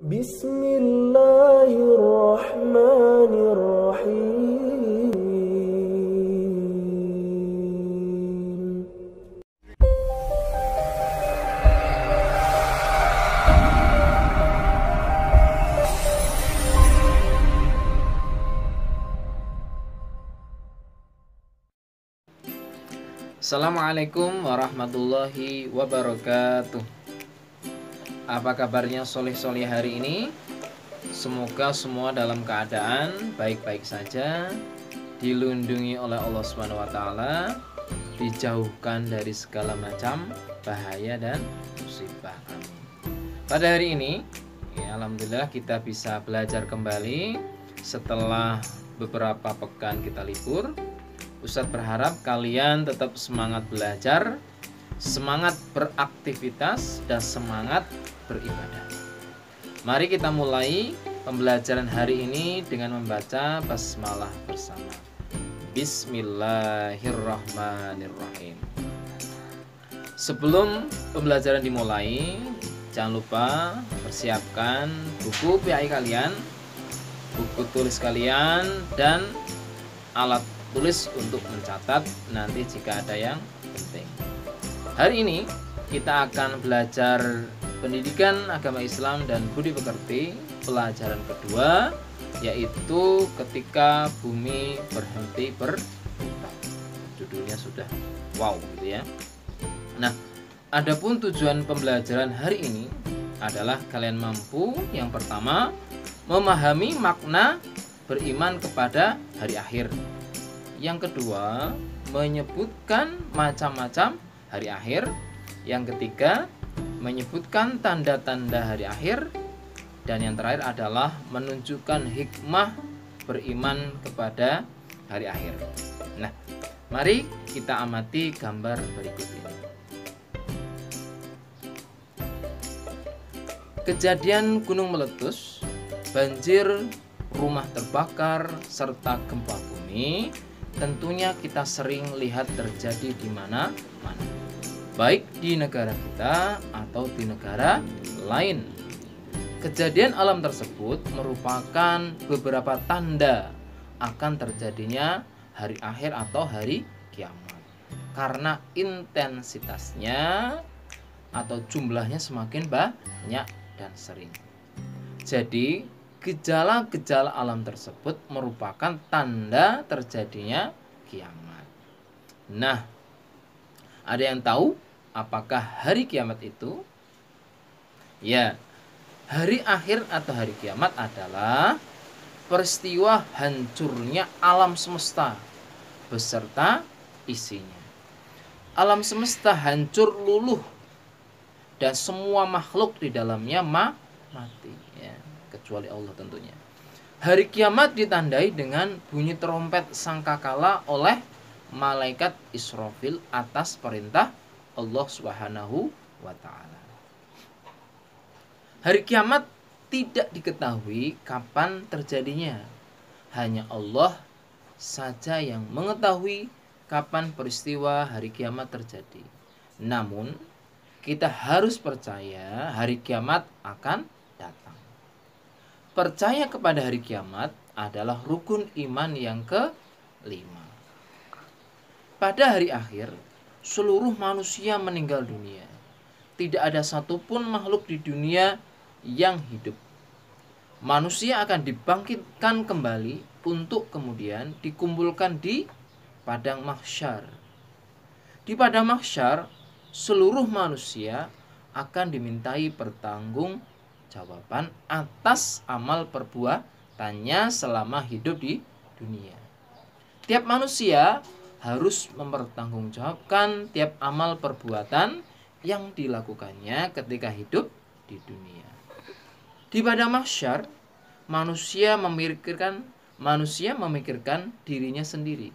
Bismillahirrahmanirrahim. Assalamualaikum warahmatullahi wabarakatuh. Apa kabarnya soleh-soleh hari ini? Semoga semua dalam keadaan baik-baik saja, dilindungi oleh Allah Subhanahu wa taala, dijauhkan dari segala macam bahaya dan musibah. Amin. Pada hari ini, ya, alhamdulillah kita bisa belajar kembali setelah beberapa pekan kita libur. Ustadz berharap kalian tetap semangat belajar, semangat beraktivitas, dan semangat beribadah. Mari kita mulai pembelajaran hari ini dengan membaca basmalah bersama. Bismillahirrahmanirrahim. Sebelum pembelajaran dimulai, jangan lupa persiapkan buku PAI kalian, buku tulis kalian, dan alat tulis untuk mencatat nanti jika ada yang penting. Hari ini kita akan belajar pendidikan agama Islam dan budi pekerti, pelajaran kedua, yaitu ketika bumi berhenti berputar. Judulnya sudah wow gitu ya. Nah, adapun tujuan pembelajaran hari ini adalah kalian mampu yang pertama memahami makna beriman kepada hari akhir. Yang kedua, menyebutkan macam-macam hari akhir. Yang ketiga, menyebutkan tanda-tanda hari akhir. Dan yang terakhir adalah menunjukkan hikmah beriman kepada hari akhir. Nah, mari kita amati gambar berikut ini. Kejadian gunung meletus, banjir, rumah terbakar, serta gempa bumi tentunya kita sering lihat terjadi di mana-mana, baik di negara kita atau di negara lain. Kejadian alam tersebut merupakan beberapa tanda akan terjadinya hari akhir atau hari kiamat, karena intensitasnya atau jumlahnya semakin banyak dan sering. Jadi gejala-gejala alam tersebut merupakan tanda terjadinya kiamat. Nah, ada yang tahu apakah hari kiamat itu? Ya, hari akhir atau hari kiamat adalah peristiwa hancurnya alam semesta beserta isinya. Alam semesta hancur luluh dan semua makhluk di dalamnya mati, ya, kecuali Allah tentunya. Hari kiamat ditandai dengan bunyi trompet sangkakala oleh malaikat Israfil atas perintah Allah Subhanahu wa taala. Hari kiamat tidak diketahui kapan terjadinya. Hanya Allah saja yang mengetahui kapan peristiwa hari kiamat terjadi. Namun, kita harus percaya hari kiamat akan datang. Percaya kepada hari kiamat adalah rukun iman yang kelima. Pada hari akhir, seluruh manusia meninggal dunia. Tidak ada satupun makhluk di dunia yang hidup. Manusia akan dibangkitkan kembali untuk kemudian dikumpulkan di padang mahsyar. Di padang mahsyar, seluruh manusia akan dimintai pertanggungjawaban atas amal perbuatannya selama hidup di dunia. Tiap manusia harus mempertanggungjawabkan tiap amal perbuatan yang dilakukannya ketika hidup di dunia. Di padang mahsyar, manusia memikirkan dirinya sendiri,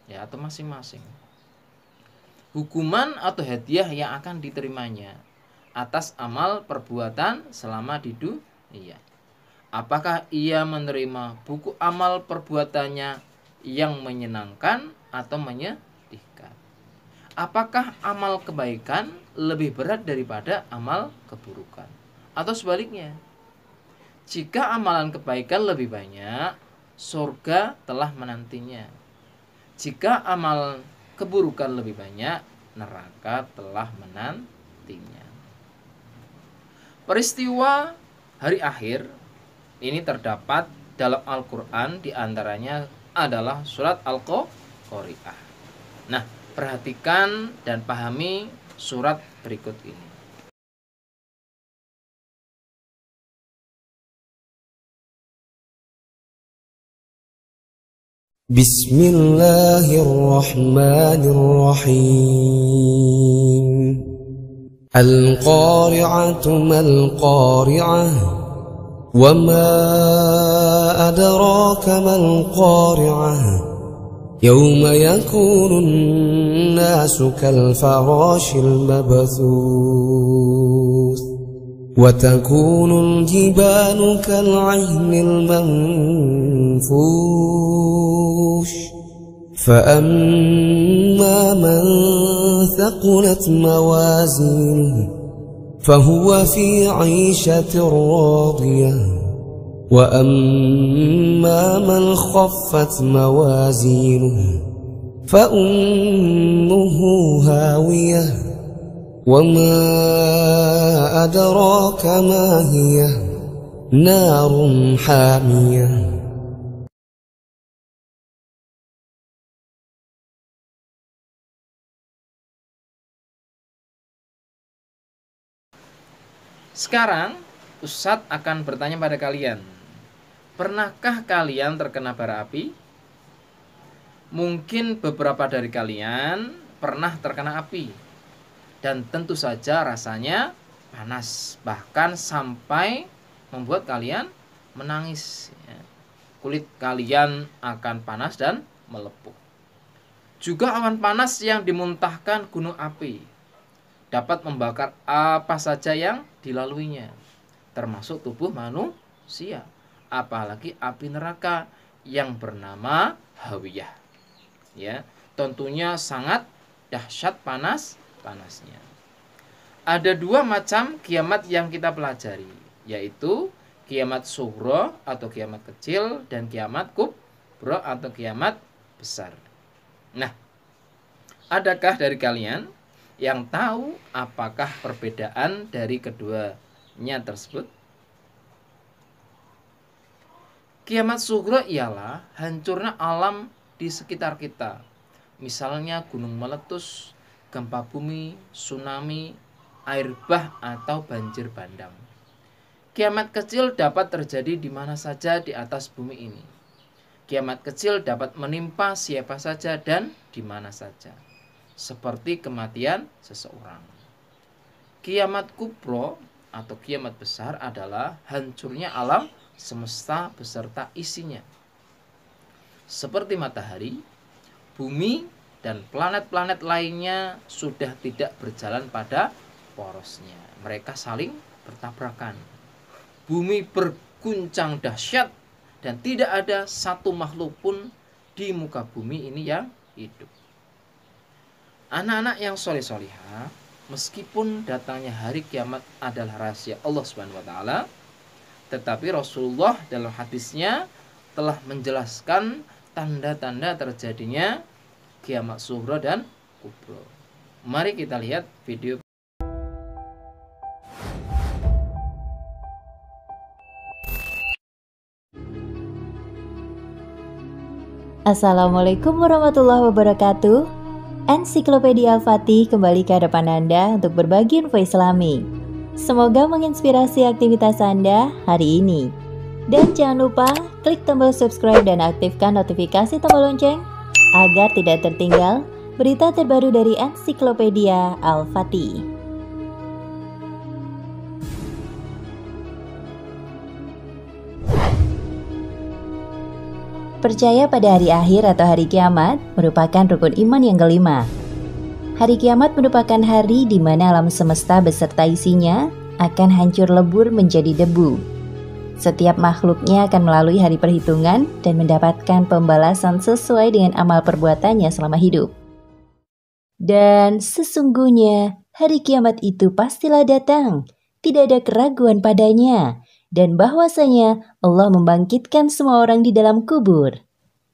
ya, atau masing-masing. Hukuman atau hadiah yang akan diterimanya atas amal perbuatan selama di dunia. Apakah ia menerima buku amal perbuatannya yang menyenangkan atau menyedihkan? Apakah amal kebaikan lebih berat daripada amal keburukan? Atau sebaliknya, Jika amalan kebaikan lebih banyak, surga telah menantinya. Jika amal keburukan lebih banyak, neraka telah menantinya. Peristiwa hari akhir ini terdapat dalam Al-Quran, diantaranya adalah surat Al-Qari'ah. Nah, perhatikan dan pahami surat berikut ini. Bismillahirrahmanirrahim. Al-Qari'atu mal-Qari'ah. Wa ma adraka mal-Qari'ah. Yawma yakunun nasu kal-farashil mabthuth. وتكون الجبال كالعهن المنفوش فأما من ثقلت موازينه فهو في عيشة راضية وأما من خفت موازينه فأمه هاوية وما أدراك ما هي نار حامية. Sekarang Ustadz akan bertanya pada kalian, pernahkah kalian terkena bara api? Mungkin beberapa dari kalian pernah terkena api, dan tentu saja rasanya panas, bahkan sampai membuat kalian menangis. Kulit kalian akan panas dan melepuh. Juga awan panas yang dimuntahkan gunung api dapat membakar apa saja yang dilaluinya, termasuk tubuh manusia, apalagi api neraka yang bernama hawiyah. Ya, tentunya sangat dahsyat panasnya. Ada dua macam kiamat yang kita pelajari, yaitu kiamat sughra atau kiamat kecil dan kiamat kubra atau kiamat besar. Nah, adakah dari kalian yang tahu apakah perbedaan dari keduanya tersebut? Kiamat sughra ialah hancurnya alam di sekitar kita. Misalnya gunung meletus, gempa bumi, tsunami, air bah atau banjir bandang. Kiamat kecil dapat terjadi di mana saja di atas bumi ini. Kiamat kecil dapat menimpa siapa saja dan di mana saja, seperti kematian seseorang. Kiamat kubro atau kiamat besar adalah hancurnya alam semesta beserta isinya, seperti matahari, bumi, dan planet-planet lainnya sudah tidak berjalan pada porosnya. Mereka saling bertabrakan. Bumi berguncang dahsyat dan tidak ada satu makhluk pun di muka bumi ini yang hidup. Anak-anak yang soleh-solihah, meskipun datangnya hari kiamat adalah rahasia Allah Subhanahu wa taala, tetapi Rasulullah dalam hadisnya telah menjelaskan tanda-tanda terjadinya kiamat sughra dan kubra. Mari kita lihat video. Assalamualaikum warahmatullahi wabarakatuh. Ensiklopedia Al-Fatih kembali ke hadapan Anda untuk berbagi info Islami. Semoga menginspirasi aktivitas Anda hari ini. Dan jangan lupa klik tombol subscribe dan aktifkan notifikasi tombol lonceng agar tidak tertinggal berita terbaru dari Ensiklopedia Al-Fatih. Percaya pada hari akhir atau hari kiamat merupakan rukun iman yang kelima. Hari kiamat merupakan hari di mana alam semesta beserta isinya akan hancur lebur menjadi debu. Setiap makhluknya akan melalui hari perhitungan dan mendapatkan pembalasan sesuai dengan amal perbuatannya selama hidup. Dan sesungguhnya hari kiamat itu pastilah datang, tidak ada keraguan padanya. dan bahwasanya Allah membangkitkan semua orang di dalam kubur.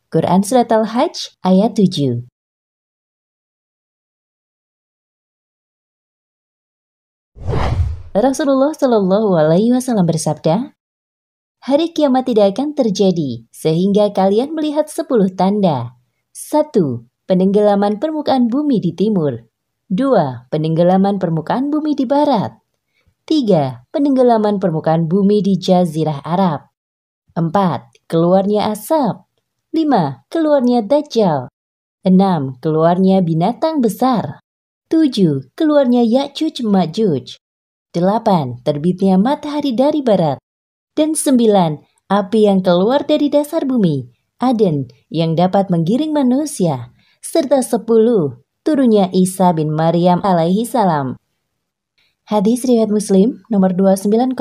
Quran Surat Al-Hajj ayat 7. Rasulullah Shallallahu Alaihi Wasallam bersabda, hari kiamat tidak akan terjadi sehingga kalian melihat 10 tanda. 1. Penenggelaman permukaan bumi di timur. 2. Penenggelaman permukaan bumi di barat. 3. Penenggelaman permukaan bumi di Jazirah Arab. 4. Keluarnya asap. 5. Keluarnya Dajjal. 6. Keluarnya binatang besar. 7. Keluarnya Ya'juj Ma'juj. 8. Terbitnya matahari dari barat. Dan 9. Api yang keluar dari dasar bumi, Aden, yang dapat menggiring manusia. Serta 10. Turunnya Isa bin Maryam alaihi salam. Hadis riwayat Muslim nomor 2901,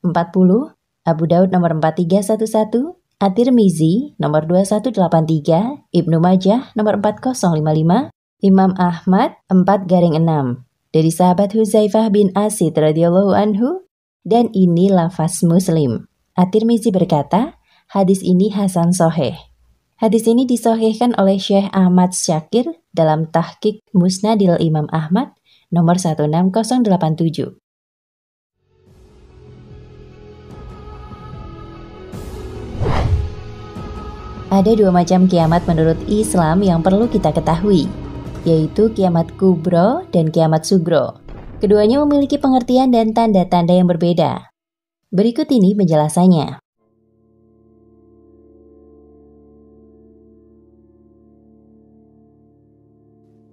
40, Abu Daud nomor 4311, At-Tirmizi nomor 2183, Ibnu Majah nomor 4055, Imam Ahmad 4-6. Dari sahabat Huzaifah bin Asid radhiyallahu anhu, dan ini lafaz Muslim. At-Tirmizi berkata, hadis ini hasan sahih. Hadis ini disahihkan oleh Syekh Ahmad Syakir dalam Tahqiq Musnadil Imam Ahmad nomor 16087. Ada 2 macam kiamat menurut Islam yang perlu kita ketahui, yaitu kiamat kubro dan kiamat sugro. Keduanya memiliki pengertian dan tanda-tanda yang berbeda. Berikut ini penjelasannya.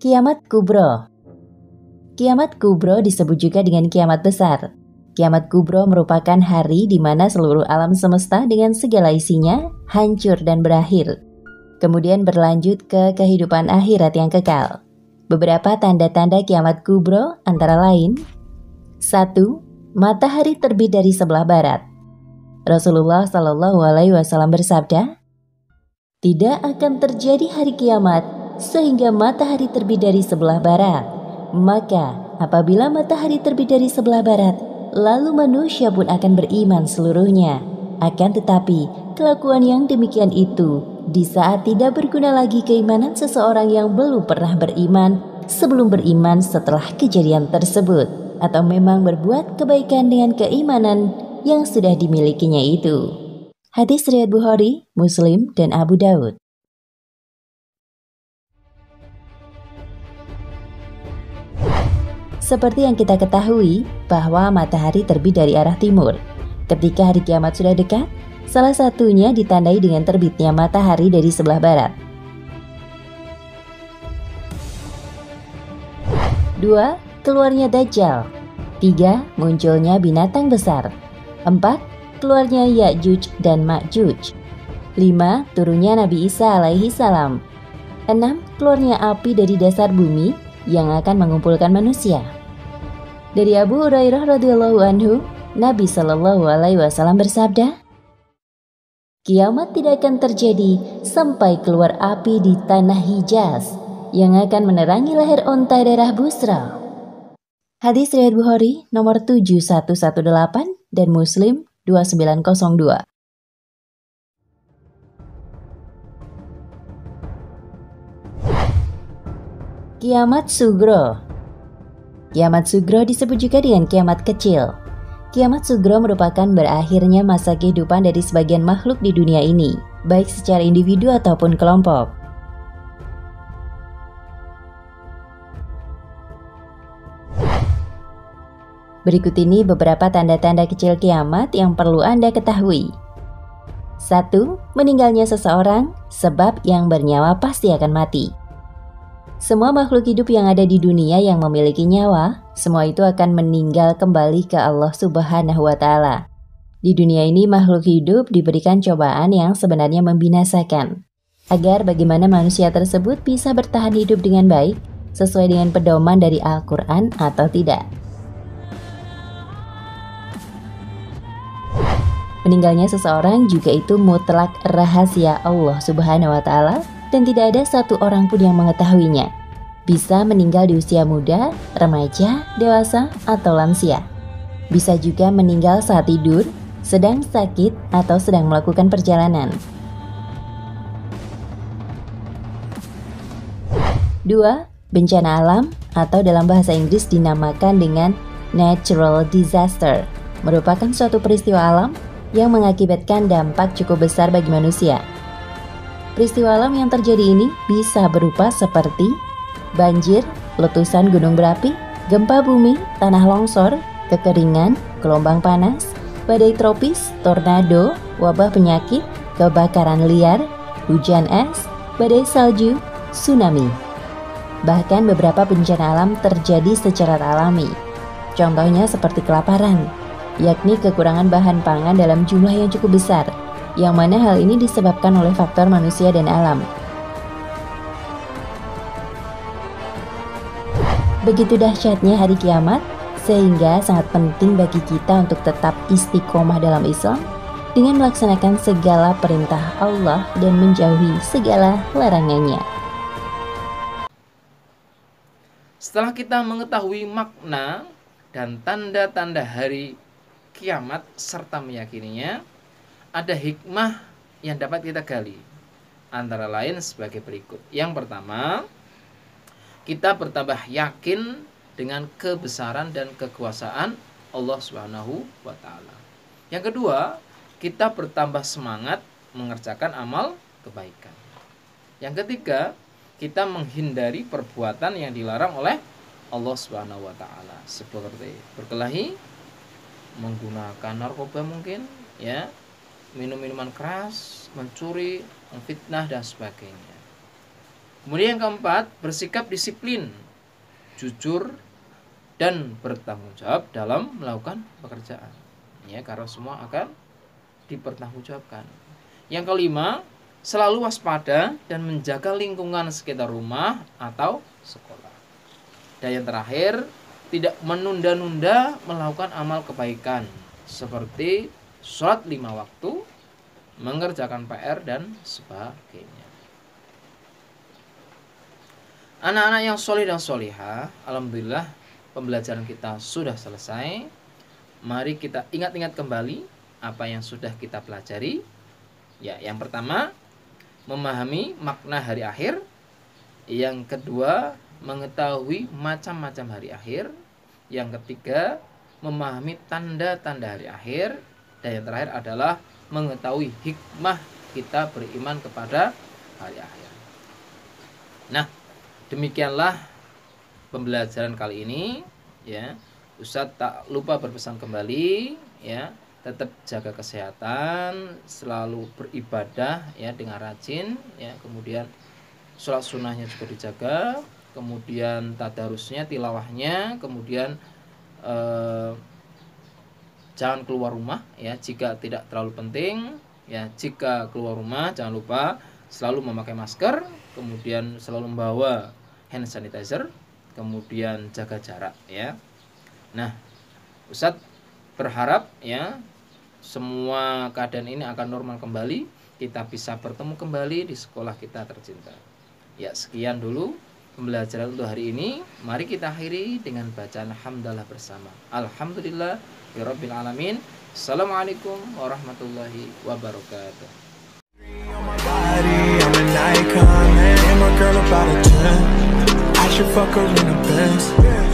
Kiamat kubro. Kiamat kubro disebut juga dengan kiamat besar. Kiamat kubro merupakan hari di mana seluruh alam semesta dengan segala isinya hancur dan berakhir. Kemudian berlanjut ke kehidupan akhirat yang kekal. Beberapa tanda-tanda kiamat kubro antara lain: 1. Matahari terbit dari sebelah barat. Rasulullah Shallallahu Alaihi Wasallam bersabda, tidak akan terjadi hari kiamat sehingga matahari terbit dari sebelah barat. Maka apabila matahari terbit dari sebelah barat, lalu manusia pun akan beriman seluruhnya. Akan tetapi kelakuan yang demikian itu di saat tidak berguna lagi keimanan seseorang yang belum pernah beriman sebelum beriman setelah kejadian tersebut, atau memang berbuat kebaikan dengan keimanan yang sudah dimilikinya itu. Hadis riwayat Bukhari, Muslim, dan Abu Daud. Seperti yang kita ketahui bahwa matahari terbit dari arah timur. Ketika hari kiamat sudah dekat, salah satunya ditandai dengan terbitnya matahari dari sebelah barat. 2. Keluarnya Dajjal. 3. Munculnya binatang besar. 4. Keluarnya Ya'juj dan Ma'juj. 5. Turunnya Nabi Isa alaihi salam. 6. Keluarnya api dari dasar bumi yang akan mengumpulkan manusia. Dari Abu Hurairah radhiyallahu anhu, Nabi Shallallahu Alaihi Wasallam bersabda, kiamat tidak akan terjadi sampai keluar api di tanah Hijaz yang akan menerangi leher onta daerah Busra. Hadis riwayat Bukhari nomor 7118 dan Muslim 2902. Kiamat Sugro. Kiamat Sugro disebut juga dengan kiamat kecil. Kiamat Sugro merupakan berakhirnya masa kehidupan dari sebagian makhluk di dunia ini, baik secara individu ataupun kelompok. Berikut ini beberapa tanda-tanda kecil kiamat yang perlu Anda ketahui. 1. Meninggalnya seseorang, sebab yang bernyawa pasti akan mati. Semua makhluk hidup yang ada di dunia yang memiliki nyawa, semua itu akan meninggal kembali ke Allah Subhanahu wa Ta'ala. Di dunia ini makhluk hidup diberikan cobaan yang sebenarnya membinasakan, agar bagaimana manusia tersebut bisa bertahan hidup dengan baik, sesuai dengan pedoman dari Al-Quran atau tidak. Meninggalnya seseorang juga itu mutlak rahasia Allah Subhanahu wa Ta'ala, dan tidak ada satu orang pun yang mengetahuinya. Bisa meninggal di usia muda, remaja, dewasa, atau lansia. Bisa juga meninggal saat tidur, sedang sakit, atau sedang melakukan perjalanan. 2. Bencana alam atau dalam bahasa Inggris dinamakan dengan natural disaster, merupakan suatu peristiwa alam yang mengakibatkan dampak cukup besar bagi manusia. Peristiwa alam yang terjadi ini bisa berupa seperti banjir, letusan gunung berapi, gempa bumi, tanah longsor, kekeringan, gelombang panas, badai tropis, tornado, wabah penyakit, kebakaran liar, hujan es, badai salju, tsunami. Bahkan beberapa bencana alam terjadi secara alami. Contohnya seperti kelaparan, yakni kekurangan bahan pangan dalam jumlah yang cukup besar, yang mana hal ini disebabkan oleh faktor manusia dan alam. Begitu dahsyatnya hari kiamat, sehingga sangat penting bagi kita untuk tetap istiqomah dalam Islam dengan melaksanakan segala perintah Allah dan menjauhi segala larangannya. Setelah kita mengetahui makna dan tanda-tanda hari kiamat serta meyakininya, ada hikmah yang dapat kita gali, antara lain sebagai berikut. Yang pertama, kita bertambah yakin dengan kebesaran dan kekuasaan Allah Subhanahu wa Ta'ala. Yang kedua, kita bertambah semangat mengerjakan amal kebaikan. Yang ketiga, kita menghindari perbuatan yang dilarang oleh Allah Subhanahu wa Ta'ala, seperti berkelahi, menggunakan narkoba mungkin, ya, minum minuman keras, mencuri, memfitnah dan sebagainya. Kemudian yang keempat, bersikap disiplin, jujur dan bertanggung jawab dalam melakukan pekerjaan. Ya, karena semua akan dipertanggungjawabkan. Yang kelima, selalu waspada dan menjaga lingkungan sekitar rumah atau sekolah. Dan yang terakhir, tidak menunda-nunda melakukan amal kebaikan seperti sholat 5 waktu, mengerjakan PR dan sebagainya. Anak-anak yang soleh dan solihah, alhamdulillah pembelajaran kita sudah selesai. Mari kita ingat-ingat kembali apa yang sudah kita pelajari. Ya, yang pertama, memahami makna hari akhir. Yang kedua, mengetahui macam-macam hari akhir. Yang ketiga, memahami tanda-tanda hari akhir. Dan yang terakhir adalah mengetahui hikmah kita beriman kepada hari akhir. Nah, demikianlah pembelajaran kali ini, ya. Ustadz tak lupa berpesan kembali, ya, tetap jaga kesehatan, selalu beribadah, ya, dengan rajin, ya. Kemudian sholat sunnahnya juga dijaga, kemudian tadarusnya, tilawahnya, kemudian jangan keluar rumah, ya, jika tidak terlalu penting, ya. Jika keluar rumah jangan lupa selalu memakai masker, kemudian selalu membawa hand sanitizer, kemudian jaga jarak, ya. Nah, Ustadz berharap, ya, semua keadaan ini akan normal kembali, kita bisa bertemu kembali di sekolah kita tercinta. Ya, sekian dulu pembelajaran untuk hari ini. Mari kita akhiri dengan bacaan hamdalah bersama. Alhamdulillah Rabbil alamin. Assalamualaikum warahmatullahi wabarakatuh. I'm an icon, man. And my girl about a 10. I should fuck her in the Benz.